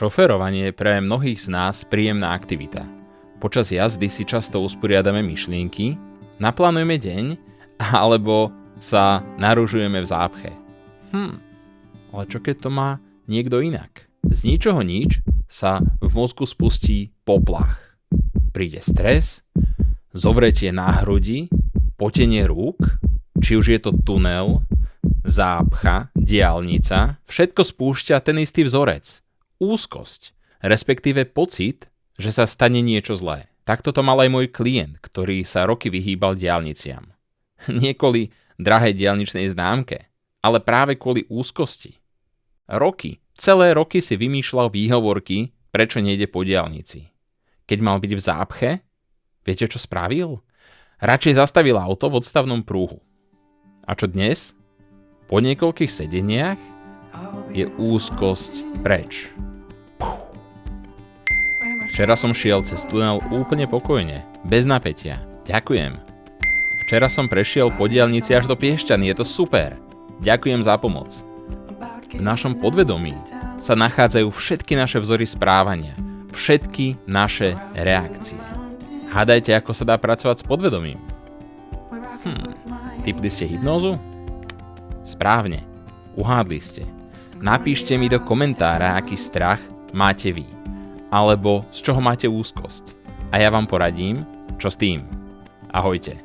Šoférovanie je pre mnohých z nás príjemná aktivita. Počas jazdy si často usporiadame myšlienky, naplánujeme deň alebo sa naružujeme v zápche. Ale čo keď to má niekto inak? Z ničoho nič sa v mozgu spustí poplach. Príde stres, zovretie náhrudi, potenie rúk, či už je to tunel, zápcha, diaľnica, všetko spúšťa ten istý vzorec. Úzkosť, respektíve pocit, že sa stane niečo zlé. Takto to mal aj môj klient, ktorý sa roky vyhýbal diaľniciam. Nie kvôli drahej diaľničnej známke, ale práve kvôli úzkosti. Celé roky si vymýšľal výhovorky, prečo nejde po diaľnici. Keď mal byť v zápche, viete čo spravil? Radšej zastavil auto v odstavnom prúhu. A čo dnes? Po niekoľkých sedeniach je úzkosť preč. Včera som šiel cez tunel úplne pokojne, bez napätia. Ďakujem. Včera som prešiel po diaľnici až do Piešťany, je to super. Ďakujem za pomoc. V našom podvedomí sa nachádzajú všetky naše vzory správania, všetky naše reakcie. Hádajte, ako sa dá pracovať s podvedomím. Tipli ste hypnózu? Správne, uhádli ste. Napíšte mi do komentára, aký strach máte vy. Alebo z čoho máte úzkosť. A ja vám poradím, čo s tým. Ahojte.